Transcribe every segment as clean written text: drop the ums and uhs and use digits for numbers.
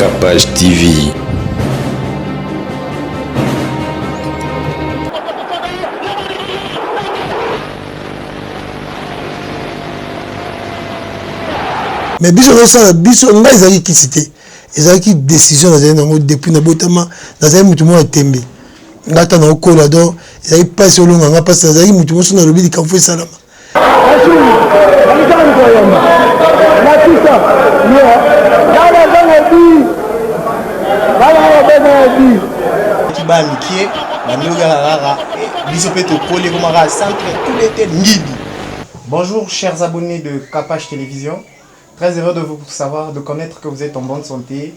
Capage TV. Mais biso ça biso nga ezali ki cité ezali ki décision na zali depuis na botama na zali mutu mo tembe ngata na okola donc ezali passe olonga nga passe zali mutu mo sona lobi ka fo salama kiba mikie na nyoga rara biso pe to coller comme un centre tout l'été ngidi. Bonjour chers abonnés de Capage Télévision. Très heureux de vous savoir, de connaître que vous êtes en bonne santé.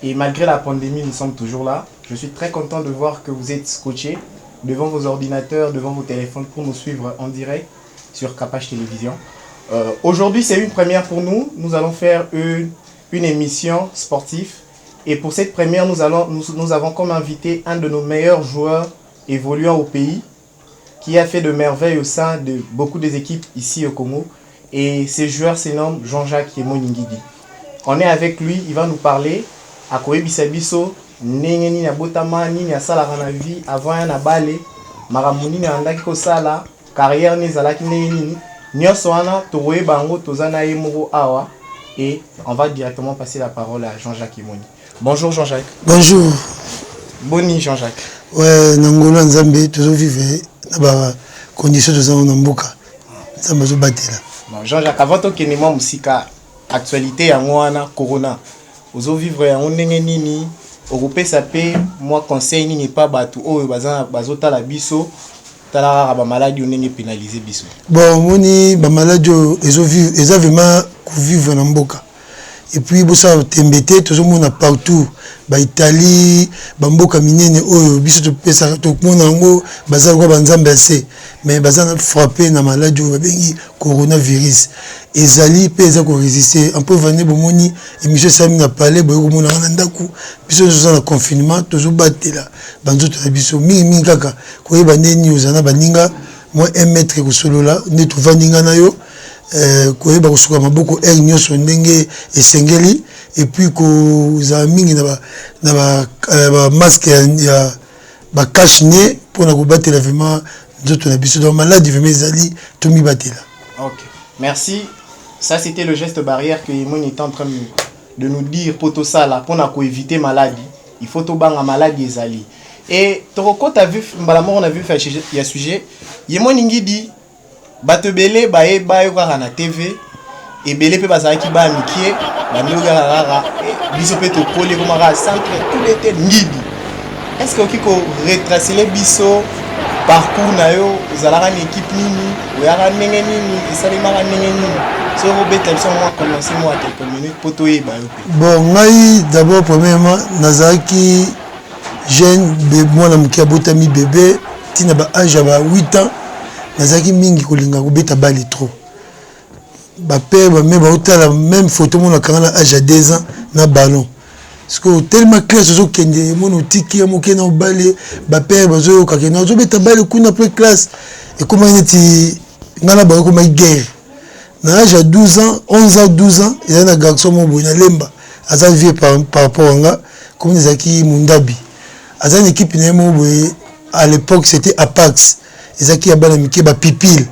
Et malgré la pandémie, nous sommes toujours là. Je suis très content de voir que vous êtes scotchés devant vos ordinateurs, devant vos téléphones pour nous suivre en direct sur Capage Télévision. Aujourd'hui, c'est une première pour nous. Nous allons faire une émission sportive. Et pour cette première, nous avons comme invité un de nos meilleurs joueurs évoluant au pays qui a fait de merveilles au sein de beaucoup des équipes ici au Congo. Et ce joueur se nomme Jean-Jacques Yemoningidi. On est avec lui, il va nous parler à Koé Bisabiso, Nengeni na Botama, Nini a Sala Ranavi, avant un abale, Maramuni na Andaki Kosala, carrière Nizalaki Nengeni, Nyoswana, Towe Bango, Tozana Emoro Awa. Et on va directement passer la parole à Jean-Jacques Yemoni. Bonjour Jean-Jacques. Bonjour. Boni Jean-Jacques. Ouais, Nangola Nzambe, toujours vivre dans conditions de Zamboka. Zambazo Batela. Bon, Jean-Jacques, avant que nous ayons une actualité à moi, Corona, vous vivre en nini, Europé sapé, moi conseil n'est pas battu, oh, bazota la biso, tala ba maladie on n'est pénalisé biso. Bon, moni ba maladie ils ont vraiment vivre en Mboka. Et puis bosa tembete tout le monde partout ba Italie ba mboka minene oyo biso to pesa to mona ngo baza ko banzambe assez mais baza frappé na maladie ba bengi coronavirus ezali pesa ko résister un peu venir bomoni émission sami na parler boyo ko mona na ndaku biso zo na confinement toujours batela banzo to biso mingi kaka ko yeba neni uzana baninga moi 1 mètre ko solola ne to vandinga na yo koyeba kosuka maboko nyonso ndenge esengeli et puis ko za mingi na ba masque ya ba cache-nez pour na kobatela vraiment nzoto na biso donc maladie vraiment ezali to mi batela. OK. Merci. Ça c'était le geste barrière que Yemon est en train de nous dire pour tout ça là pour na ko éviter maladie. Il faut to banga maladie ezali. Et Toroko t'as vu mbalamo on a vu faire il y a sujet Yemon Ngidi bato belé bae kwa na TV et belé pe bazaki ba mikie ba nyoga rara biso pe to coller comme un centre tout l'été ngidi. Est-ce que okiko retracer les biso parcours na yo uzalaka ni équipe nini oyaka ndenge nini esalimaka ndenge nini so robeta biso moi commencer moi quelques minutes pour to yeba yo. Bon ngai d'abord premièrement nazaki jeune bébé moi na mukia botami bébé tina ba âge ba 8 ans. Nazaki mingi kolinga kobeta bali trop. Ba père ba même ba même photo mon akanga âge à 2 ans na ballon. Parce que tellement classe zo kende mon otiki mo kena obale ba père ba zo ka kena zo beta bali kuna après classe et comment neti ngana ba ko mai guerre. Na âge à 12 ans, 11 ans, 12 ans, il y a un garçon mo boina lemba. Aza vie par rapport nga comme Nezaki Mundabi. Aza une équipe nemo boye à l'époque c'était Apax. Ezaki abana mike ba pipil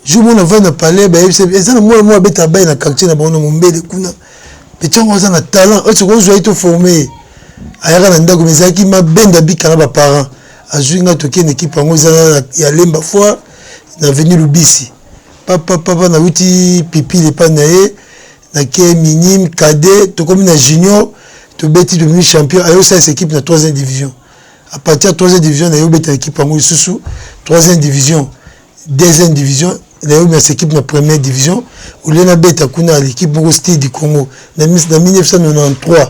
je mona va na parler ba ezana moi beta ba na quartier na bono mombele kuna petango za na talent o tsoko zo ito formé ayaka na ndako mezaki ma benda bikana ba parents azuinga toke une équipe ngo za ya lemba fois na venu Lubisi papa na uti pipil pa na ye na ke minime cadet to comme na junior to beti devenu champion ayo cette équipe na 3e division. À partir de la 3e division, il y a une équipe en 3e division, 2e division, il y a une équipe dans la 1e division, où il y a l'équipe Style du Congo. En 1993,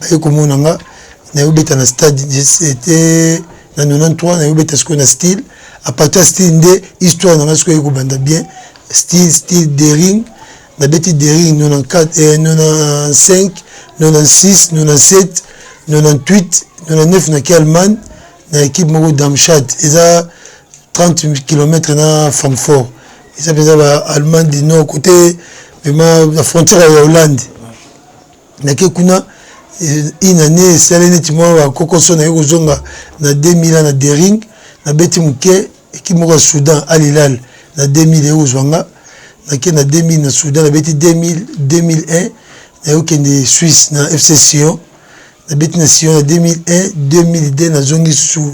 il y a un stade, c'était en 1993, il y a un style. À partir de style, il y a une histoire bien, style des rings, il y a des rings 94, 95, 96, 97, 98, 99 na Allemagne na équipe moko d'Amsterdam ils a 30 km na Francfort ils a ba Allemagne du nord côté vraiment la frontière à Hollande na ke kuna une année esaleli neti mwa bakokoso na ye kozonga na 2000 na dering nabeti moke ekipe moko ya Soudan Al Hilal na 2000 ekozwanga nake na 2000 na Soudan nabeti 2001 nayokende Suisse na FC Sion nabeti na Sion na 2001 2002 nazongi su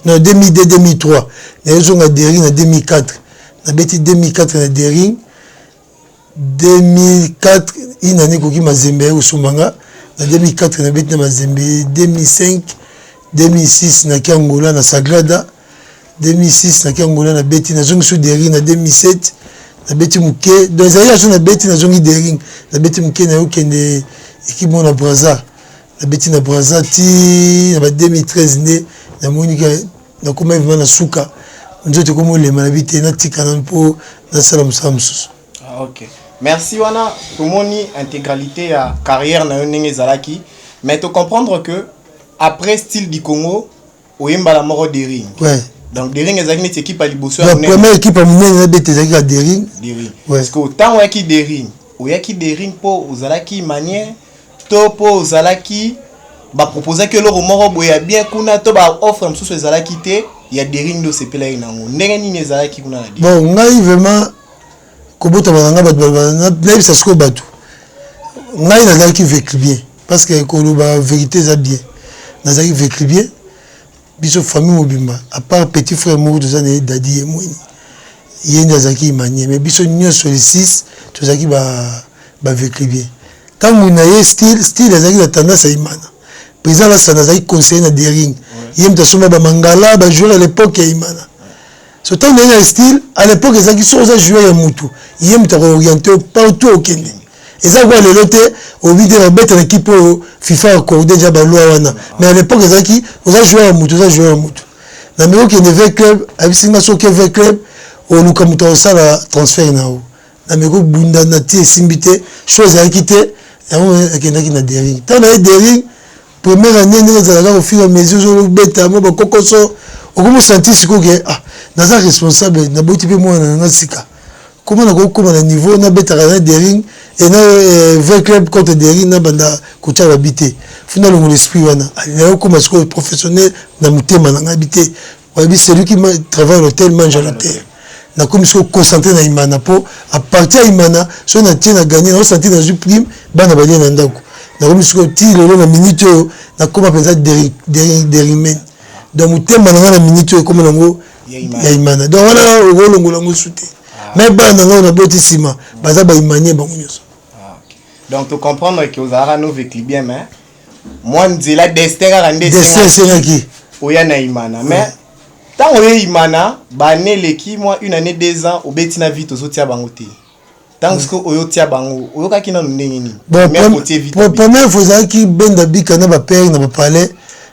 non 2002 2003 nayozonga dering na 2004 nabeti 2004 na dering 2004 une année koki Mazembe ekosombanga na 2004 nabeti na Mazembe 2005 2006 na Angola na Sagrada 2006 na Angola na beti na zongi su dering na 2007 na beti muke donc ezali azo na beti na zongi dering na beti muke na yokende équipe na Brazza na beti na Brazza ti na 2013 nde na monika na koma vraiment na suka nzoto komo le malabite na tikana mpo na sala musala mususu. OK. Merci wana tomoni intégralité ya carrière na yo ndenge zalaki mais to comprendre que après style du Congo oyemba la mort dering. Ouais. Donc dering ezaki net équipe à liboso la première équipe à monene na bete ezaki à dering. Ouais. Parce que autant oyaki dering po ozalaki manière to po ozalaki ba proposer que le moro boya bien kuna to ba offre msusu ezalaki te ya dering do sepela inango ndenge nini ezalaki kuna na dering. Bon ngai vraiment kobota bananga bato na bisa siko bato ngai nazalaki vécu bien parce que koloba vérité eza bien nazalaki vécu bien biso famille mobimba à part petit frère moko toza na ye dadi ye mwini ye nde azalaki imanie mais biso nyonso les 6 tozalaki vécu bien ntango na ye style azalaki na tendance ya imana président lasana azalaki conseiller na dering ye moto asomba bamangala bajoueur à l'époque ya imana so tant que le style à l'époque ils ont sont joué à Moutou ils aiment orienté partout au Kenya ils ont le loté au vidéo la bête l'équipe FIFA accordé déjà ba loi wana mais à l'époque ils ont joué à Moutou na meko qui ne club avec singa so que club au luka muto ça la transfert na o na meko bunda na ti simbité chose à quitter et on akenda ki na dering tant na dering première année nous allons au fur et à mesure le bête mo ba kokoso au comment sentir ce que ah naza responsable na boti pe mwana na sika comment na ko na niveau na beta na dering et na vrai club contre dering na banda kocha babité funa le l'esprit wana na ko masiko professionnel na mutema na habité wabi celui qui travaille à l'hôtel mange à l'hôtel na comme se concentrer na imana po à partir ya imana so na tie na gagner na sentir na ju prime bana balie na ndako na comme se ti lelo na minute na koma penza dering men donc mutema na minute comme nango ya imana donc wana olongola ngo souté mais bana nga na boti sima baza ba imanie bango nyoso. Donc tu comprendre que aux ara no vécu bien mais moi nzela destin ka ndé c'est qui oya na imana mais tant oya imana ba né leki moi une année 2 ans obeti na vite ozotia bango te tant que oyo tia bango oyo ka kina ndenge ni bon première fois qui benda bika na ba père na ba palais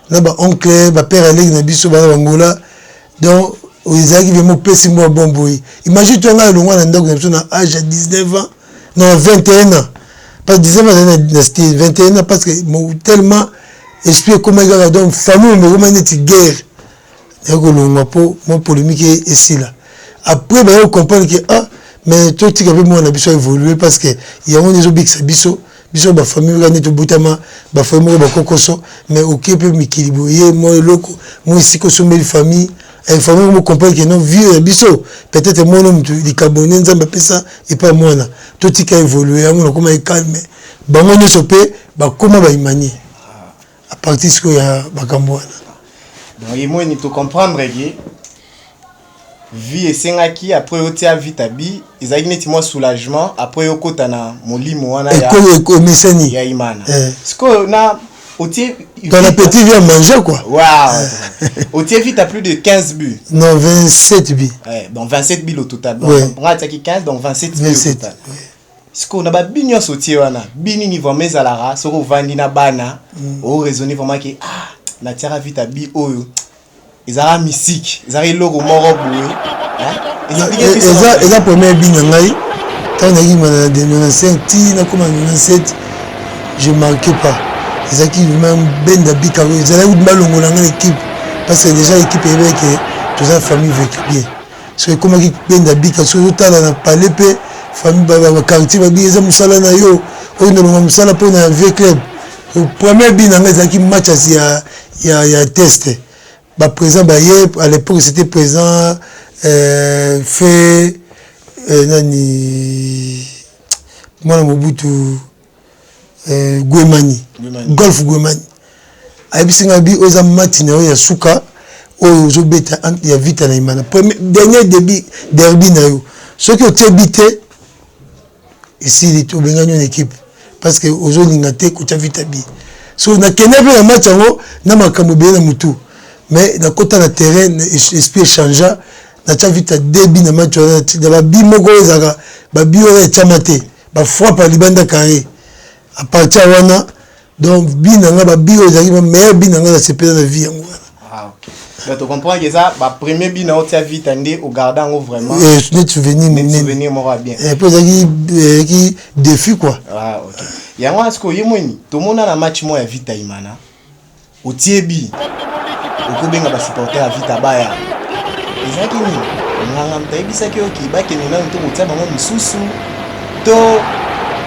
na ba oncle ba père aleki na biso ba bangola donc ils vraiment pesi moi bon boy imagine toi nga longwa na ndako na âge à 19 ans non 21 ans pas 19 ans c'était 21 ans parce que tellement esprit comme gars donc famille mais comment net guerre et que longwa po mon polémique et si là après bah on comprend que ah mais toi tu capable moi na biso évoluer parce que il y a on des obix biso ba famille ga net butama ba famille ba kokoso mais OK peut m'équilibrer moi loko moi ici que sommes famille et famille me comprendre que non vieux biso peut-être mon homme du carbone nzamba pesa et pas moi là tout qui a évolué on comment calme bango nyoso pe ba comment ba imani à partir ce que ya bakambo wana donc et moi ni to comprendre que vie esengaki après otia vitabi ezaki neti moi soulagement après okota na molimo wana ya ko misani ya imana ce que na otie ton appétit vient manger quoi. Waouh. Otie vite à plus de 15 buts. Non 27 buts. Ouais, donc 27 buts au total. Donc ouais. On a attaqué 15 donc 27 buts au total. Ce qu'on a ba binyo sotie wana bini niveau mezalara soko vandi na bana o raisonner vraiment que ah na tiara vite à bi oyo ezara musique ezara logo moro boue hein eza première bini ngai tant na yima na 95 ti na comme 97 je marquais pas ezaki même benda bika ezala ou malongo na l'équipe parce que déjà l'équipe est avec toute la famille vécu bien parce que comme qui benda bika surtout tala na palais pe famille ba quartier ba bieza musala na yo o no musala po na vieux club premier bi na ngazaki match ya test ba présent ba à l'époque c'était présent fait nani mwana Mobutu Gwemani golf Gwemani abisinga bi oza matine ya suka ozo beta ya vita na imana premier dernier début derby na yo ce que tu habité ici tu benga une équipe parce que ozo lingate ko vita bi so na kenepe na match ngo na makambo be na mutu mais na kota na terrain esprit changea na cha vita début na match na ba bi moko ezaka ba bi o chamate ba frappe libanda carré à partir wana donc bi na nga ba bi o ezaki meilleur bi na nga na sepela na vie yango. Ah ok. Donc tu comprends que ça ba premier bi na o tia vite andé au gardant vraiment. Les souvenirs m'aura bien. Et puis qui défi quoi. Ah ok. Yango asko yemoni to mona na match mo ya vita imana. O tiebi. O ko benga ba supporter a vita baya. Ezaki ni nganga mtaibisa ki oki ba kenina to ko tia bango misusu to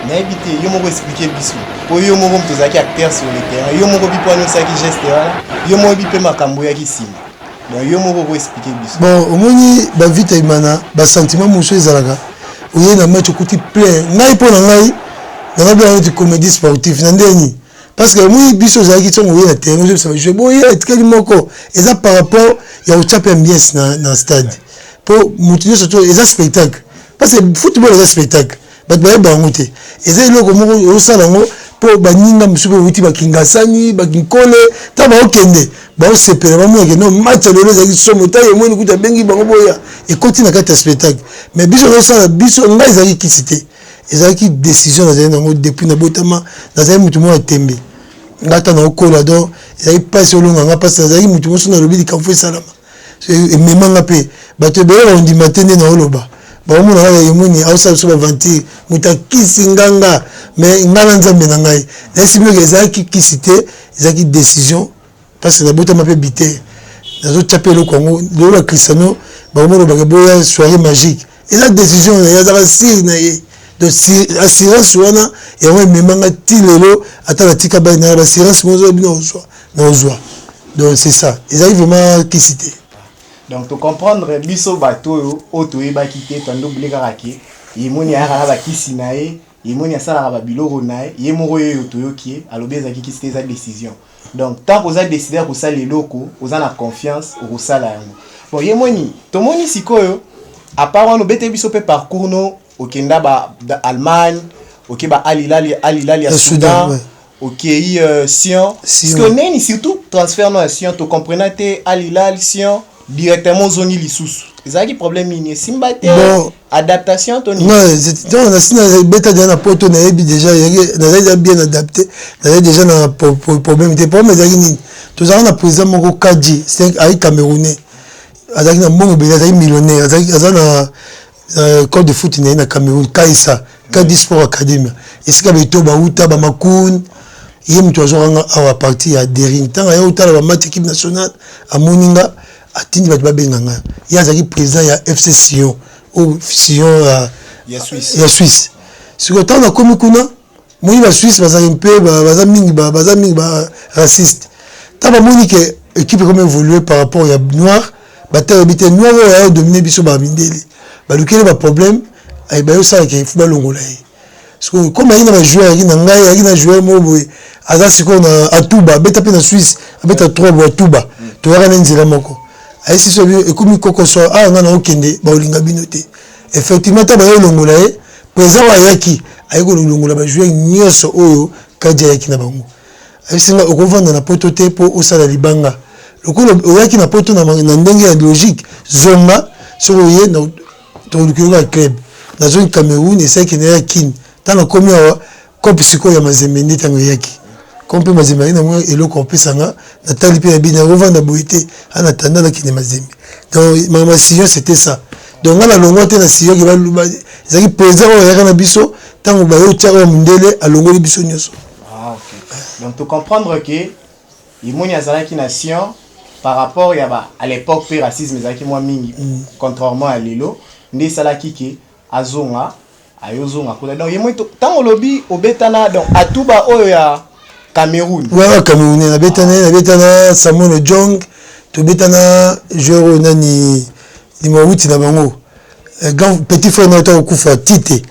na ebité yo moko expliquer biso. Po yo moko mtozaki acteur sur le terrain. Yo moko bi poano saki geste wala. Yo moko bi pe makambo ya kisima. Donc yo moko ko expliquer biso. Bon, omoni ba vita imana ba sentiment muso ezalaka. Oye na match okuti plein. Ngai po na ngai na ba une comédie sportive na ndeni. Parce que moi biso zaki tsongo oye na terrain, je sais jouer boye etkeli moko. Eza par rapport ya o chapa ambiance na stade. Po mutu surtout eza spectacle. Parce que football eza spectacle. Bat ba bangote. Eza iloko moko o sala ngo po baninga musupe wuti bakingasani bakinkole ta ba okende ba o sepela ba mo ke no match lelo zaki somo ta ye moni kuta bengi bango boya et continue na kata spectacle mais biso o sala biso ngai zaki kisite ezaki décision na zena ngo depuis na botama na zaki mutu mo atembe ngata na okola donc ezaki passe olonga nga passe zaki mutu mo sona lobi dikamfo salama et memanga pe bato be on dit matene na oloba ba mo na yemoni ausa so ba vanti muta kisinganga mais ngala nzambe na ngai na simbe ke ezaki kisite ezaki décision parce que la bota m'a fait biter nazo chapé le Congo le Cristiano ba mo ba boya soirée magique et la décision ya za sir na ye de assurance wana et on memanga tilelo ata la tika ba na assurance mo zo bino na ozwa donc c'est ça ils arrivent vraiment kisite. Donc to comprendre biso bato oto e ba kité tando bleka raki yemoni ya ba kisi na ye yemoni asala ba biloko na ye yemoko yo toyoki alobeza kikisite za décision. Donc tant que vous avez décidé que ça les locaux, vous avez la confiance au salaire. Bon yemoni tomoni sikoyo à part on bete biso pe parcours no au Kenda ba Allemagne, OK ba Al-Hilal ya Soudan, OK Sion. Parce que neni surtout transfert no Sion to comprenez Al-Hilal Sion directement zone lisusu. Ezaki problème ini simbate adaptation toni. Non, c'est on a signé beta déjà na poto na ebi déjà na bien adapté. Na déjà na problème des problèmes ezaki ni. Tous on a président moko Kadji, c'est ai camerounais. Azaki na mbongo bela azaki millionnaire, azaki azana club de foot na Cameroun Kaisa, Kadji Sport Academy. Esika beto ba uta ba makun. Yé mutu azoranga awa parti ya Dering. Tanga ya uta la match équipe nationale à Moninga. Atindi bat babenganga ya zaki président ya FC Sion ou Sion ya Suisse ce que tant comme kuna moi ba Suisse bazali un peu bazami ba raciste taba moni que équipe comme évoluer par rapport ya noir bata habité noir ya dominer biso ba mindeli ba lukele ba problème ay ba yo ça que football longola parce que comme il na joueur qui na ngai qui na joueur mo boy azasi ko na Atuba beta pe na Suisse beta 3 bo Atuba to ya na nzira moko aisi so et comme koko so ah ngana okende ba olinga binote effectivement ta ba yo longola présent wa yaki ayiko longola ba jouer nyoso oyo Kadji yaki na bango aisi nga okovanda na poto te po osala libanga lokolo oyaki na poto na ndenge ya logique zonga so oye na to lukilola club na zone Cameroun et c'est qui na yakin tana komi awa kopi siko ya mazemende tango yaki kompe mazembe na moi eloko opesanga na tali pe bina revendre boité ana tanda na kine mazembe donc mama Sion c'était ça donc na longote na Sion ki ba zaki président o na biso tango ba yo tia o mundele a longoli biso nyoso. Ah OK. Donc tu comprendre que imoni azala ki nation par rapport ya ba à l'époque pe racisme zaki moi mingi contrairement à lelo ndé sala kike azonga ayozonga ko donc yemo tango lobi obetana donc atuba oyo ya Cameroun. Ouais, Cameroun. Na betana Samuel Jong, to betana joueur nani ni mawuti na bango. Petit frère na to kufa Tite.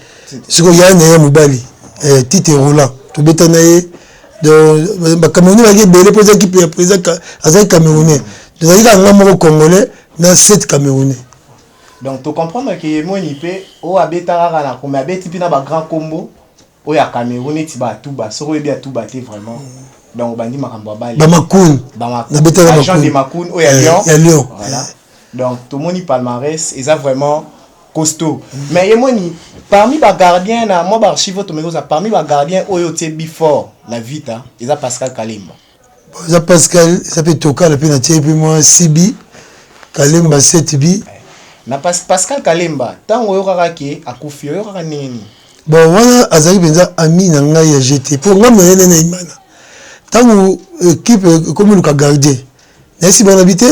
Ce qu'il y a na mobali. Tite Roland. To betana de Cameroun va belé pour équipe ya président azai Camerounais. Donc il y a un membre congolais dans 7 Camerounais. Donc tu comprends que moi ni pe o abeta na comme abeti pina ba grand combo o ya Cameroun ti ba tout ba so bien tout ba vraiment. Donc bandi makambo bali. Ba Makoun. Na beta na agent de Makoun o ya Lyon. Ya Lyon. Voilà. Donc tout le monde palmarès ils a vraiment costaud. Mais y moi ni parmi les gardiens na moi archive to mekoza parmi les gardiens oyo tie before la vita ils a Pascal Kalimba. Ils a Pascal, ça peut toka la peine tie puis moi Sibi Kalimba 7 bi. Na Pascal Kalimba tant oyo kaka akufi oyo kaka nini. Bon wana azali benza ami na ngai ya GT pour nga moyenne na imana. Tant équipe comme le gardien. Nesi bon habité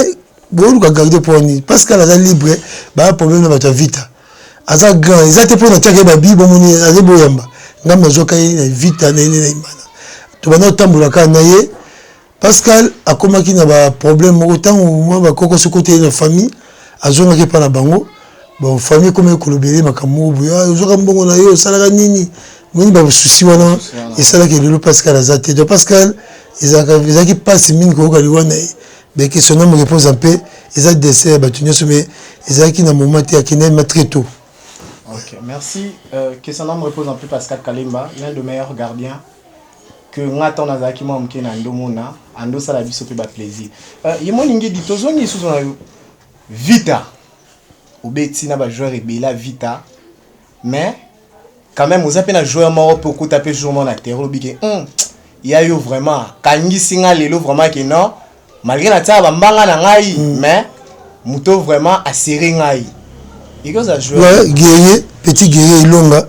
bon le gardien pour ni Pascal azali libre ba problème na ba vita. Aza grand ils étaient pour na tiaka ba bi bon moni azali boyamba. Nga mazoka na vita na imana. To bana tambola ka na ye Pascal akomaki na ba problème autant moi ba koko ce côté de famille azonga ke pa na bango. Bon famille comme kolobele makambo boya ozoka mbongo na yo salaka nini moni ba souci wana et ça là que le Pascal azate donc Pascal ils qui passe mine ko ka liwana mais que son nom repose un peu ils a dessert ba tunyo mais ils qui na moment te akina ma très tôt. OK, merci que son nom repose un peu Pascal Kalimba, l'un des meilleurs gardiens que ngata on azaki mo mkena ndomona ando sala biso pe ba plaisir. Yemo ningi di tozongi sous on Vita ou betina ba joueur ebela Vita mais quand même vous avez un joueur mort pour taper journée na terre lobike il y a eu vraiment kangi singa lelo vraiment que non malgré na tia ba mbanga na ngai mais muto vraiment a serré ngai il y a joueur guerrier petit guerrier Ilonga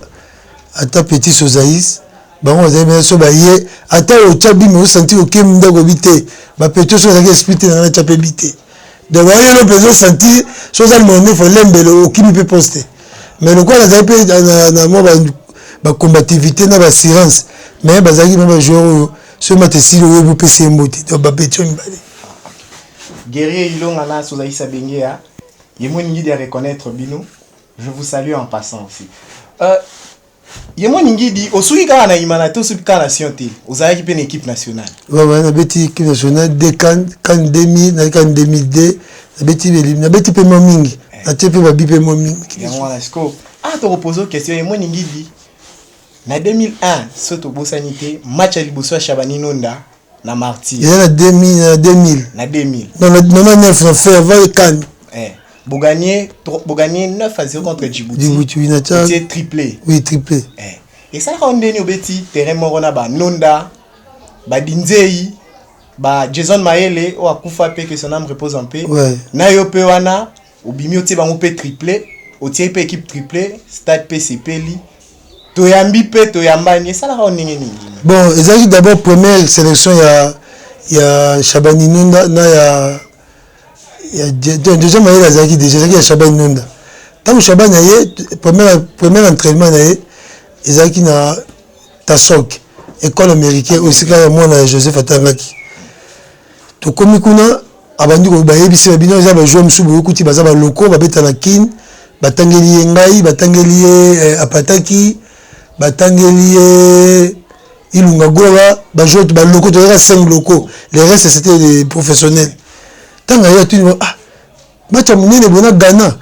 ata petit Sozaïs bango zeme so ba ye ata o tabi me senti o kem ndako bité ba petit so za expliquer na tape bité. Donc, il y a besoin de sentir, chose à mon faut l'embello qui me peut poster. Mais le quoi, la zappe, la combativité, la assurance. Mais la zappe, la joueur, ce matin, si le vous peut se moutir, donc la pétion. Guerrier Ilonga na Sozaï Sabengea, il y a mon idée à reconnaître Bino. Je vous salue en passant aussi. Il y a mon idée, au Soui Kana Imana, tout ce qui est nation, vous avez une équipe nationale. Oui, on a une équipe nationale, des Cannes 2000, Cannes 2002, on a une équipe Momingi, on a une équipe Momingi. Ah, tu reposes une question, il y a mon idée, en 2001, surtout pour sanité, match à Liboso à Chabani Nonda, na Marty. Il y a 2000. Na 2000. Non, 99, on fait avant Cannes. Vous gagnez 9-0 contre Djibouti. Djibouti, c'est triplé. Oui, triplé. Et ça, on est au petit terrain morona ba Nonda, ba Dinzei, ba Jason Maele, ou Akufa pe que son âme repose en paix. Ouais. Na yo pe wana, ou bimio te bango pe triplé, ou tie pe équipe triplé, stade PCP li. Toyambi pe toyambani, ça là on est nini. Bon, il s'agit d'abord première sélection il y a Chabani Nonda, il y a deuxième année Lazaki déjà il y a Chabani Nonda. Tant que Chabani a premier entraînement ils ont qui na Tasok école américaine aussi quand moi na Joseph Atangaki. To komi kuna abandi ko ba yebisi ba bino za ba jouer musubu ko ti baza ba loko ba beta na kin batangeli ngai batangeli apataki batangeli Ilunga Gola ba jouer ba loko to 5 locaux les restes c'était des professionnels. Tant ya tu ah match munene bona Ghana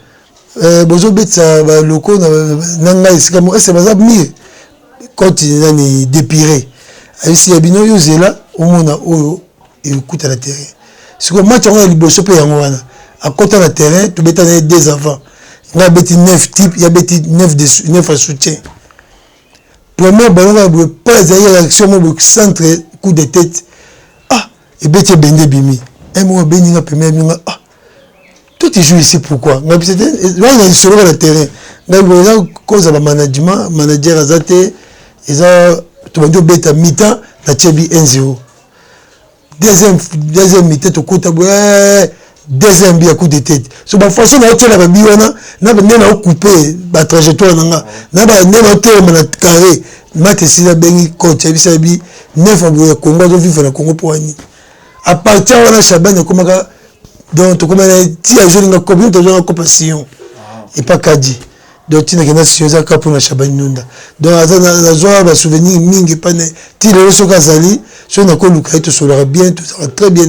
bozo betsa ba loko na ngai sika mo c'est bazab mi continue ni dépiré ici ya bino yozela omona oyo écoute la terrain siko match on liboso pe yango wana à côté na terrain tu beta na des enfants nga beti 9 type ya beti 9 soutien premier ballon va pas derrière l'action mo centre coup de tête ah et beti bende bimi un mot beninga premier minga ah tout est joué ici pourquoi mais c'était là il y a sur le terrain mais voilà cause de management manager azate ils ont tout le monde beta mi-temps la Tchebi 1-0 deuxième mi-temps tout côté deuxième bi à coup de tête so ba façon na tela ba bi wana na ba nena couper ba trajectoire nanga na ba nena tela na carré mate sila bengi coach bisa bi 9 ans ya Congo do vivre na Congo pour ani à partir wana Chaban comme donc to comme ti a joué na combien de joueurs compétition et pas kadi donc tu n'as sioza ka pour na Chaban nunda donc na joueur ba souvenir mingi pas ne ti le so kazali so na ko luka to sera bien tout ça très bien.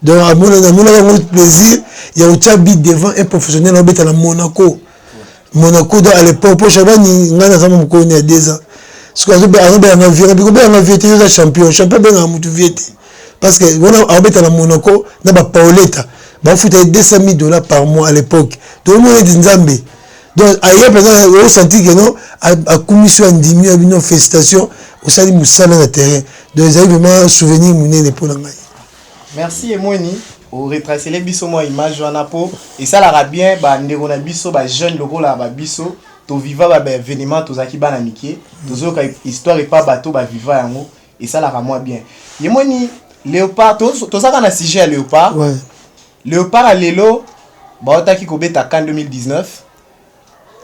Donc, à mon plaisir, il y a aussi un devant un professionnel à Monaco. Monaco, à l'époque, pour Chaban, il y a un 2 ans. Parce que il y a un champion. Champion, parce que on a Monaco, on a Paoletta. Il faut $200,000 par mois à l'époque. Tout le monde est en Zambie. Donc, ailleurs, on a senti que non, à commission en 10 000, une félicitations, au salut Moussala dans le terrain. Donc, ils avaient vraiment un souvenir de pour l'Angaï. Merci Emoni au retracer les biso moi image wana po et ça la bien ba ndeko na biso ba jeune loko la ba biso to viva ba événement to zaki bana mikie to zo ka histoire et pas bateau ba viva yango et ça la moi bien Emoni Léopard to ça na sujet Léopard ouais Léopard à lelo ba otaki ko beta CAN 2019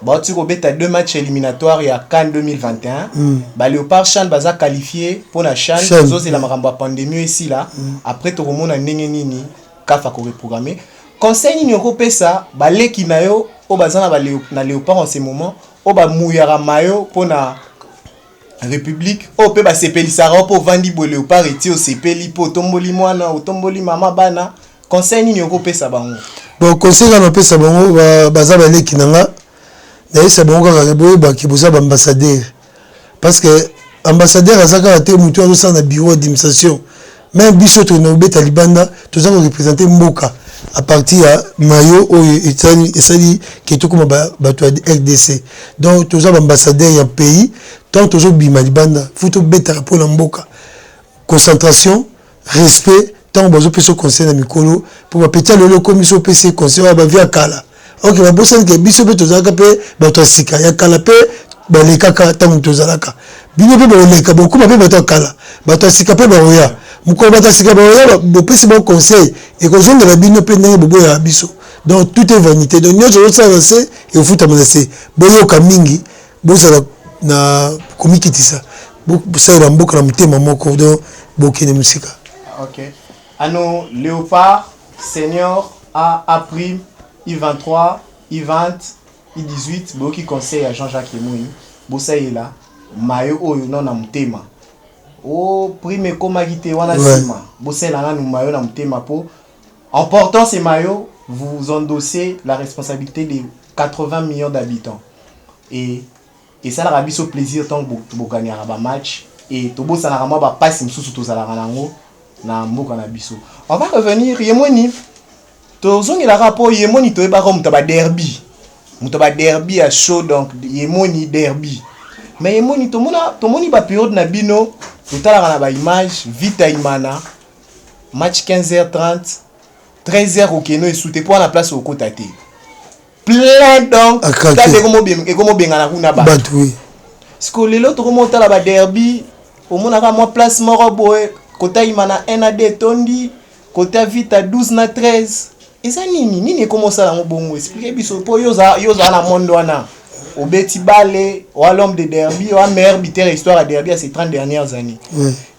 ba otaki ko beta 2 matchs éliminatoires ya CAN 2021 ba Léopard Chan baza qualifié pour la Chan zo c'est la makambo pandémie ici là après to remona ndenge nini kafa ko reprogrammer conseil ni ko pesa ba leki na yo o bazana ba na Léopard en ce moment o ba muyara mayo pour na République o pe ba sepeli sara pour vandi bo Léopard eti o sepeli po tomboli mwana o tomboli mama bana conseil ni ko pesa bango bon conseil na pesa bango baza ba leki nanga d'ailleurs c'est bon quand qui vous a ambassadeur parce que ambassadeur azaka a été mutu au sein du bureau d'administration même biso to no beta libanda to avons représenté Mboka à partir de mayo au Etali qui est comme bato RDC donc to avons ambassadeur ya pays tant to bima libanda faut beta pour la Mboka concentration respect tant bazo peso conseil na mikolo pour petit le commission PC conseil ba via kala. Ok, ma bosse que biso pe tozalaka pe bato sika ya kala pe ba le kaka tango tozalaka bino pe ba le ka beaucoup pe bato kala bato sika pe ba oya muko bato sika ba oya bo pesi bon conseil et ko zonga la bino pe ndenge bobo ya biso donc tout est vanité donc nyo zo ça c'est et foot à menacer boyo ka mingi bosala na komikitisa bo ça la mboka na mutema moko donc bokene musika. OK. Ano Léopard senior a prime I23, I20, I18, beaucoup qui conseille à Jean-Jacques Emoui, Boussaï là, Mayo Oyo non na mutema. Oh, prime comme agité wana sima. Boussaï là nous Mayo na mutema po. En portant ces maillots, vous endossez la responsabilité des 80 millions d'habitants. Et ça la rabi au plaisir tant que vous gagnez un match et tout beau ça la rama ba passe msusu to zala ranango na mboka na biso. On va revenir Yemoni. Tozongi la rapport Yemoni to eba comme taba derby. Mutaba derby à chaud donc Yemoni derby. Mais Yemoni to moni ba période na bino to tala na ba image vita imana match 15h30 13h au Keno et souté pour la place au côté. Plein donc kade komo benga na kuna ba. Batui. Parce lelo to remonte la ba derby au mona ka moi place moro boy kota imana 1 à 2 tondi kota vita 12 na 13. Et ça nini comment ça la bongo expliquer biso po yoza na mondo wana obeti bale ou l'homme de derby ou meilleur buteur histoire à derby à ces 30 dernières années.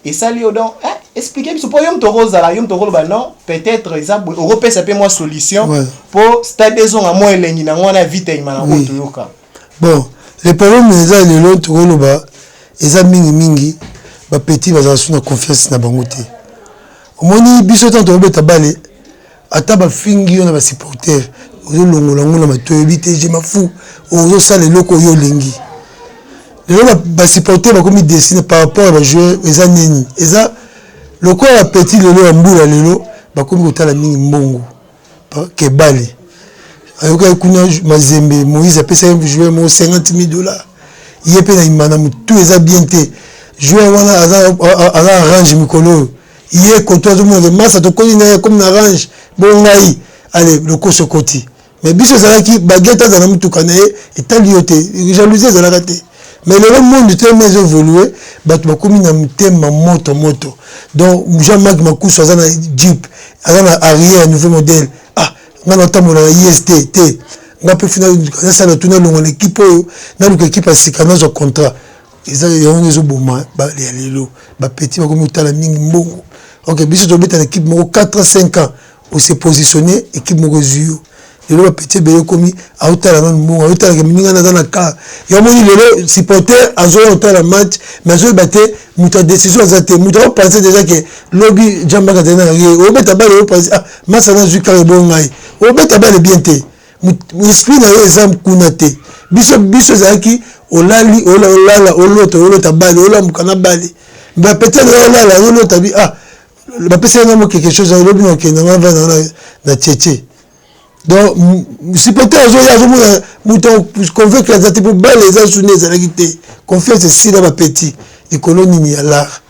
Et ça li donc expliquer biso po yom to roza la yom to ba non peut-être ça européen ça peut moi solution pour stade des on à moi elengi na ngona vite imana ko yoka. Bon, les problèmes les les l'autre ba eza mingi ba petit ba na confiance na bango te. Omoni biso tant to beta bale ata ba fingi na ba supporter ozo longola ngona matoyebi te je mafu ozo sala loko yo lengi lelo ba supporter ba komi dessiner par rapport à ba joueur eza nini eza loko ya petit lelo ya mbula lelo ba komi kotala mingi mbongo ke bale ayoka kuna mazembe Moïse apesa un joueur mo $50,000 yepe na imana mutu eza bien te joueur wana aza arrange mikolo hier quand toi tout le monde masse to koni comme na range bon ngai allez le coach côté mais biso zala ki baguette za na mutuka na et taliote jalousie za la raté mais le monde tellement évolué bat ba komi na mutema moto donc Jean-Marc Makuso za na Jeep za na arrière nouveau modèle nga na tambola na IST te nga pe fina ça na tuna longo l'équipe na l'équipe asika na zo contrat ils ont les oboma ba lelo ba petit ba comme utala mingi mbongo OK biso to beta l'équipe mo 4 5 ans on s'est positionné équipe mo zuyo lelo ba petit be komi autala na mbongo autala ke minga na na ka ya mo lelo supporter azo autala match mais azo baté muta décision azate muta penser déjà que lobby jamba ka tena o beta ba le penser ah masa na zu ka bongai o beta ba le bien te esprit na exemple kuna te biso zaki olali olota bali olamukana bali ba peut-être olota bi ah ba pesa na mo quelque chose à lobi que na tchétché donc si peut-être ya muto convaincre les type bali les assuner za qualité confiance si na ba petit économie ni à l'art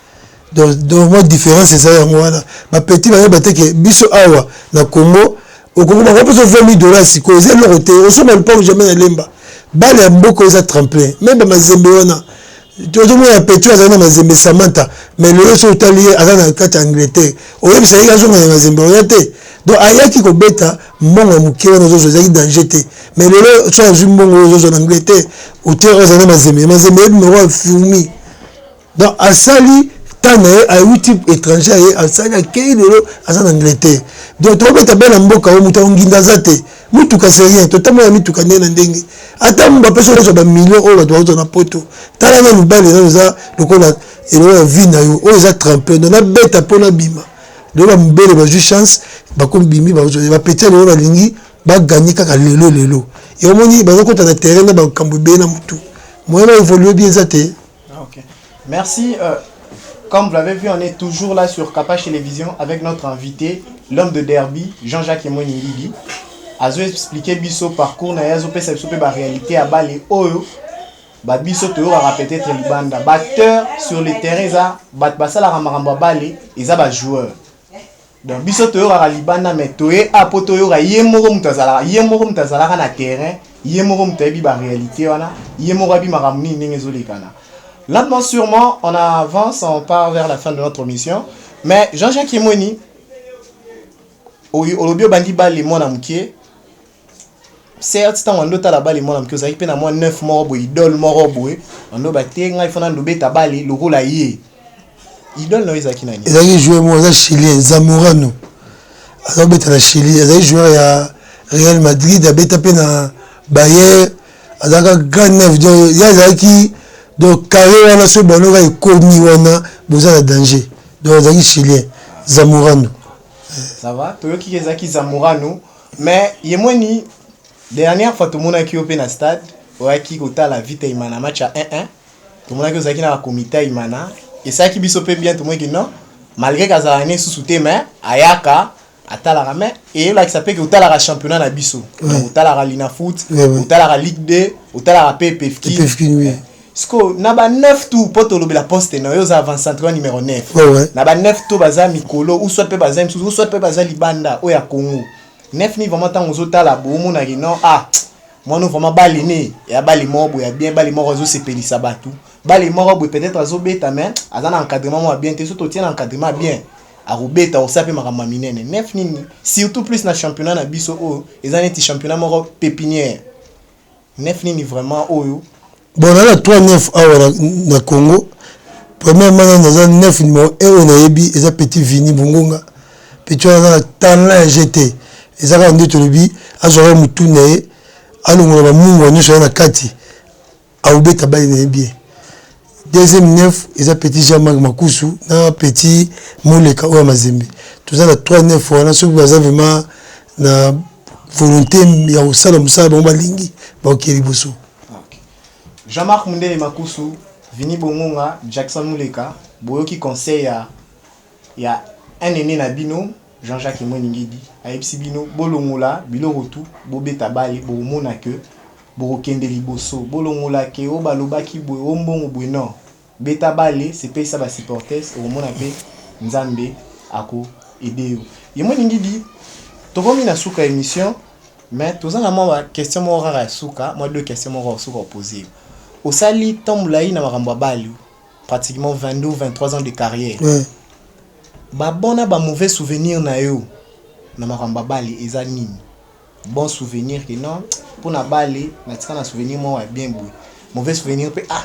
donc moi différence c'est ça ngwana ba petit ba te que biso awa na Congo au Congo ba peut se faire $1000 si causer le roté on se même pas jamais na lemba bale ya mboko eza tremplin même mazembe wana tozomona ya petro azali na mazembe samantha mais lelo so otali aza na kati ya Angleterre oyebisa ye azonga na mazembe oya te donc ayaki kobeta mbongo ya moke wana ozozo ezalaki danger te mais lelo so azwi mbongo oyo ozozo na Angleterre otere azali na mazembe yebi mero afirmi donc asali tana ye ayuti étranger ye asali akei lelo aza na Angleterre donc tobeta bela mboka oyo moto onginda aza te mutuka c'est rien totalement mituka ndena ndenge ata mba peso reso ba million o ba na poto tala na lubale na za lokola elo ya vie na yo o za tremper na beta pona bima le ba mbele ba ju chance ba ko bimi ba petit le ba lingi ba gagner kaka lelo et au moni ba ko ta na terrain na ba kambo be na mutu moi na évoluer bien ça te. OK, merci. Comme vous l'avez vu, on est toujours là sur Capache Télévision avec notre invité, l'homme de derby, Jean-Jacques Emoniligi. Azo expliquer biso parcours na yazo pesa biso pe ba réalité à Bali oyo ba biso to ra peut-être libanda batteur sur le terrain za bat basala ramamba Bali eza ba joueur donc biso to ra libanda mais toye apoto yo ra yemoro mutazala na terrain yemoro mutabi ba réalité wana yemoro bi maramni ningezo lekana. Lentement sûrement on avance, on part vers la fin de notre mission, mais Jean-Jacques Emoni olobio bandi Bali mona mukie certes tant on la balle moi que ça na moi 9 morbo idole morbo on do baté ngai fona ndo beta balle le rôle aïe idole no ezaki nani ezaki joueur mo za chilien Zamorano azo beta na Chili ezaki joueur ya Real Madrid a beta pe na Bayern azaka grand neuf ya ezaki donc carré wana so bono ga ikomi wana boza na danger donc ezaki chilien Zamorano ça va toyoki ezaki Zamorano mais yemoni dernière fois tout le monde a qui open à stade qui kota la vite imana match à 1-1 tout le monde a qui osaki na comité imana et ça qui biso pe bien tout le monde qui non malgré kazalane sous-souté mais ayaka atala ramé et là qui s'appelle que otala la championnat na biso otala la Lina Foot otala la Ligue 2 otala la PPFK oui Sko na ba 9 tout poto lobi la poste na yo za avant central numéro 9 na ba 9 tout baza mikolo ou soit pe baza msusu ou soit pe baza libanda o ya Congo 9 ni vraiment tant ozota la bomo na non ah moi nous vraiment balini ya bali mobo ya bien bali moko zo sepelisa batu bali moko peut-être azo beta mais azana encadrement mo bien te surtout tient encadrement bien a robeta o sape makama minene 9 nini surtout plus na championnat na biso o ezana ti championnat moko pépinière 9 nini vraiment oyo bon là 3-9 awa na Congo premièrement dans un 9 numéro 1 on a yebi eza petit Vini Bungonga petit on a talent GT ezaka nde tolobi azora mutuna ye alongola ba mungu nyonso na kati aubeta bali na bien deuxième 9 eza petit Jean-Marc Makusu na petit Moleka o Mazembe tout ça la 3-9 wana so baza vraiment na volonté ya osala musala ba lingi ba okeli boso. Jean-Marc Mundele Makusu, Vini Bongonga, Jackson Muleka, boyoki conseil ya un aîné na bino, Jean-Jacques Emoningidi, Aipsi bino, bolongola, bilorotu, bobeta bali, bomona ke, borokende liboso, bolongola ke, obalobaki boy, ombongo boy non. Beta bali, c'est pas ça ba supporters, omona pe, nzambe, ako, ideo. Emoningidi, tokomi na suka émission, mais tout ça, moi, question mo rara suka, moi deux questions mo rara suka poser. Au Sali, Tomboulaï na marambo bali, pratiquement 22 ou 23 ans de carrière. Ba bona ba mauvais souvenir na yo na marambo bali eza nini. bon souvenir que non pour na balé na tika na souvenir moi bien boui mauvais souvenir pe ah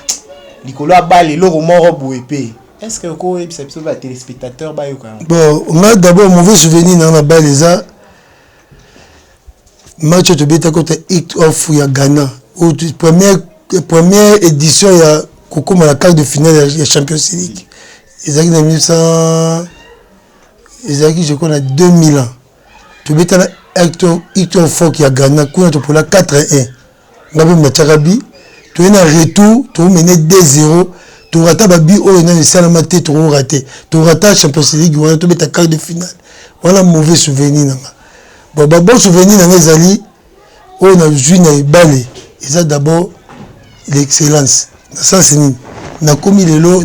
likolo a balé loro moro boui pe est-ce que ko episode ba téléspectateur ba yo quand bon on a d'abord mauvais souvenir na balé ça match de beta contre Hit of ya Ghana ou première édition ya Koko la quart de finale ya Champions League ils ont 1900 ils ont je connais 2000 ans tu beta na Hit of ya Ghana kuna to pour la 4-1 ngabe macharabi tu es en retour tu mené 2-0 tu raté babi o na le salama te tu raté Champions League on to beta quart de finale voilà mauvais souvenir nanga bon souvenir dans les alliés on a joué dans les balles et ça d'abord l'excellence ça c'est ni na commis les lots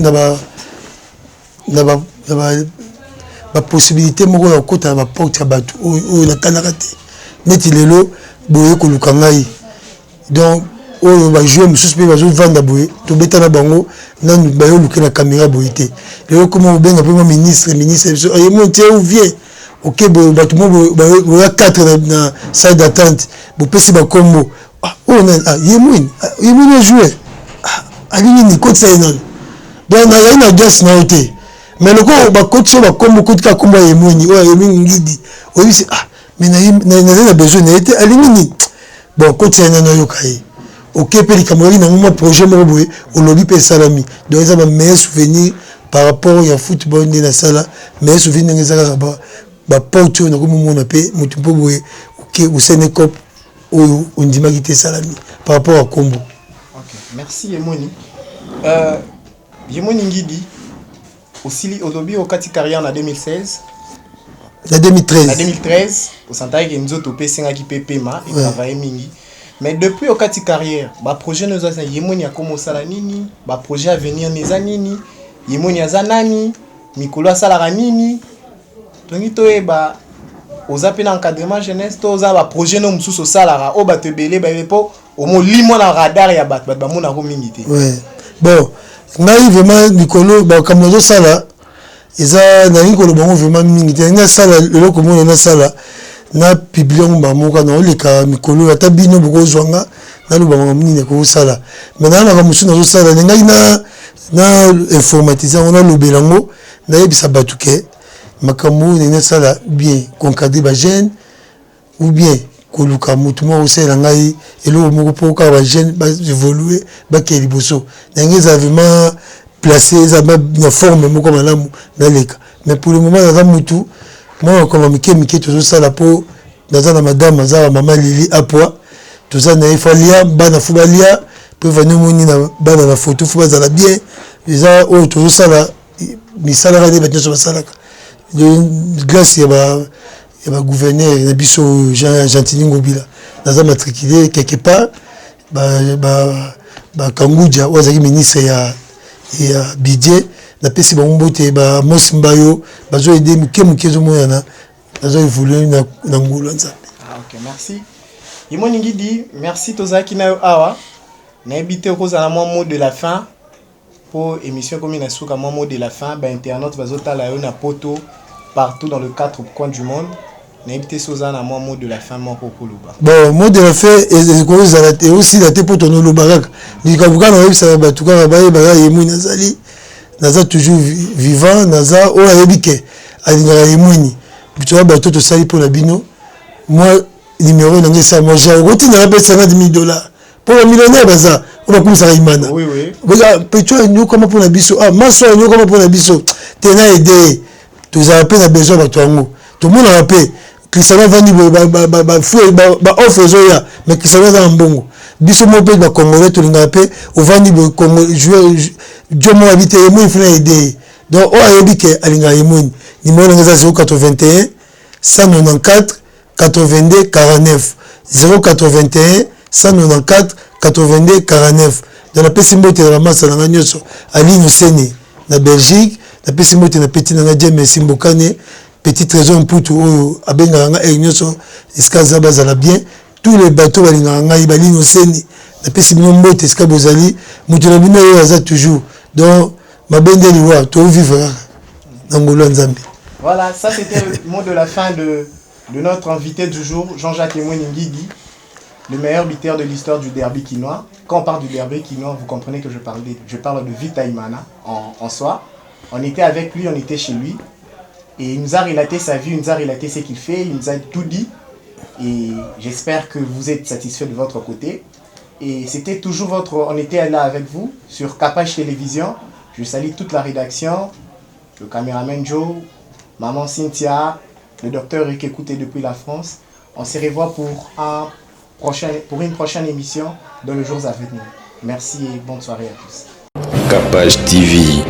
la possibilité moko ya kota ba porte ya batu o na kanarate neti les lots boye ko lukangai donc on va jouer monsieur pe va jouer vendre boye to beta na bango na ba yo luka na caméra boye te le comment on benga premier ministre et monter ou vient ok bon bah tout le monde a 4 dans salle d'attente bon pesi ba combo ah on a yemouine jouer ali ni coach ça non donc na ina just na hoté mais le ko ba coach ba combo coach ka combo yemouine ngidi o dit ah mais na besoin na été ali ni bon coach ça non yo kai ok pe li kamori na mo projet mo boye o lobi pe salami donc ça va meilleur souvenir par rapport au football de la salle mais souvenir ngeza ba ba porte na comme mon appel mutu po boye OK ou Sénécop ou on dit magité salami par rapport à Combo. OK, merci Yemoni. Yemoni ngidi aussi au lobby au kati carrière en 2016. En 2013. En 2013, au santai que nous autres pesinga ki pepema et travailler mingi. Mais depuis au kati carrière, ba projet nous a Yemoni a commencé la nini, ba projet à venir neza nini, Yemoni a zanani, Mikolo salara nini. Donc to eba oza pe na encadrement jeunesse to oza ba projet no mususu salara o bato belé ba po au mo limo na radar ya bat ba mona ko mingi te. Ouais. Bon, ngai vraiment Mikolo ba comme no sala eza na Mikolo bango vraiment mingi te na sala le ko mona na sala na publion ba moka na oleka Mikolo ata bino boko zwanga na lo bango mingi ko sala. Maintenant na mususu na sala ngai na informatisation on a lobelango na yebisa batuke makambo nene sala bien concadrer ba jeune ou bien koluka mutu mo osela ngai elo moko poka ba jeune ba évoluer ba keli boso ngeza vraiment placer za na forme moko malamu na leka mais pour le moment za mutu moi comme mike to sala po daza na madame za mama Lili apwa to za na ifalia bana fubalia peut venir moni na bana na photo fuba za la bien za o to sala misala rade ba to sala grâce à gouverneur de biso Jean Gentili Ngobila dans un matriculé quelque part Kangoudja ozaki ministre ya budget na pesi bango te ba Mosimbayo bazo aider muke zo moyana bazo évoluer na ngolo nzambe. OK, merci. Yemoni ngidi merci tozaki na yo awa na ebité okozala mot de la fin pour émission comme na suka mot de la fin ba internaute bazota la yo na poto partout dans le 4 coins du monde. N'habitez Sozana mot de la fin moko koluba. Bon, mot de la fin et aussi la tepo tono lo barak. Ni kabuka na websa ba tuka ba yemu nazali. Naza toujours vivant, naza o ayebike. Alinga yemuni. Butoa ba to sali pour la bino. Moi numéro na ngesa moi j'ai roti na ba $50,000 pour le millionnaire baza. On va comme ça imana. Oui oui. Regarde, pecho nyo comme pour la biso. Ah, maso nyo comme pour la biso. Tena aider. Tu as appelé besoin de toi. Tout le monde a appelé. Cristiano Vandi offre zoya mais Cristiano za mbongo biso mo pe ba congolais to linga pe o Vandi bo Congo joueur jomo habité mo il faut aider donc o ayebike alinga yemoni numéro nga 081 194 82 49 081 194 82 49 dans la pesimbo te la massa na nyoso ali Seni na Belgique na pesimbo te na petit na James Simbokane petit trésor mputu oyo abenga nga enyoso iskaza bazala bien tous les bateaux balinga nga ibalino Seni na pesi bino mbote iska bozali mutu na bino yo aza toujours donc mabende liwa to vivre na ngolo nzambe. Voilà, ça c'était le mot de la fin de de notre invité du jour, Jean-Jacques Emoué Nguidi, le meilleur buteur de l'histoire du derby quinois. Quand on parle du derby quinois, vous comprenez que je parle de Vita Imana en soi. On était avec lui, on était chez lui. Et il nous a relaté sa vie, il nous a relaté ce qu'il fait, il nous a tout dit. Et j'espère que vous êtes satisfait de votre côté. Et c'était toujours on était là avec vous sur Capage Télévision. Je salue toute la rédaction, le caméraman Joe, maman Cynthia, le docteur Rick écouté depuis la France. On se revoit pour une prochaine émission dans les jours à venir. Merci et bonne soirée à tous. Capage TV.